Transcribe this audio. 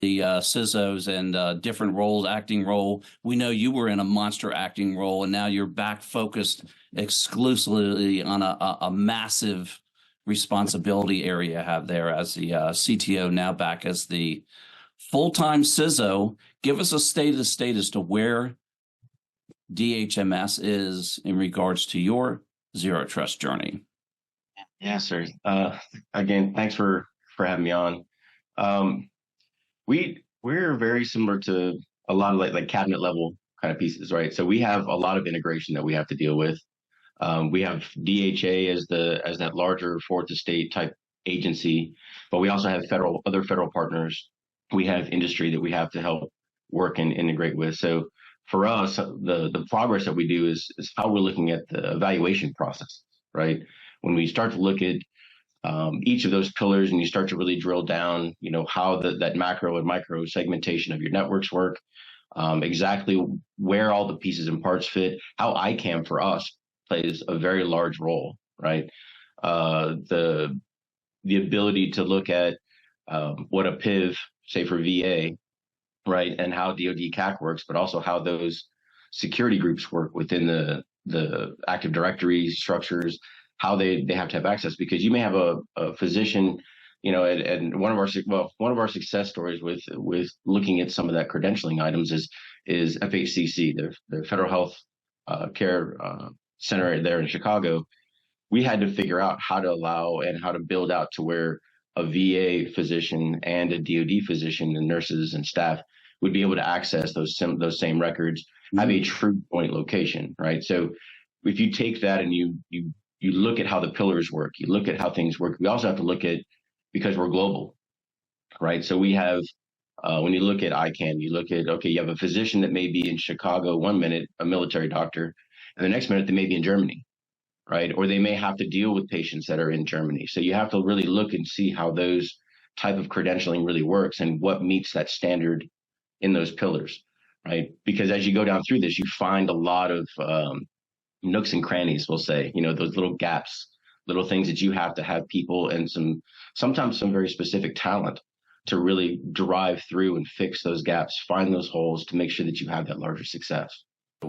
the CISOs and different roles, acting role. We know you were in a monster acting role, and now you're back focused exclusively on a massive responsibility area you have there as the CTO, now back as the full-time CISO. Give us a state of the state as to where DHMS is in regards to your zero trust journey. Yeah, sir. Again, thanks for having me on. We're very similar to a lot of like cabinet level kind of pieces, right? So we have a lot of integration that we have to deal with. We have DHA as that larger fourth estate type agency, but we also have other federal partners. We have industry that we have to help work and integrate with. So for us, the progress that we do is how we're looking at the evaluation process, right? When we start to look at each of those pillars and you start to really drill down, how that macro and micro segmentation of your networks work, exactly where all the pieces and parts fit, how ICAM for us plays a very large role, right? The ability to look at what a PIV, say for VA, right, and how DoD CAC works, but also how those security groups work within the Active Directory structures, how they have to have access, because you may have a physician, and one of our success stories with looking at some of that credentialing items is FHCC, the Federal Health Care Center there in Chicago. We had to figure out how to allow and how to build out to where a VA physician and a DoD physician and nurses and staff would be able to access those same records, have a true point location, right? So if you take that and you look at how the pillars work, you look at how things work. We also have to look at, because we're global, right? So we have, when you look at ICANN, you look at, okay, you have a physician that may be in Chicago one minute, a military doctor, and the next minute they may be in Germany, right? Or they may have to deal with patients that are in Germany. So you have to really look and see how those type of credentialing really works and what meets that standard in those pillars, right? Because as you go down through this, you find a lot of nooks and crannies, we'll say, those little gaps, little things that you have to have people and sometimes some very specific talent to really drive through and fix those gaps, find those holes to make sure that you have that larger success.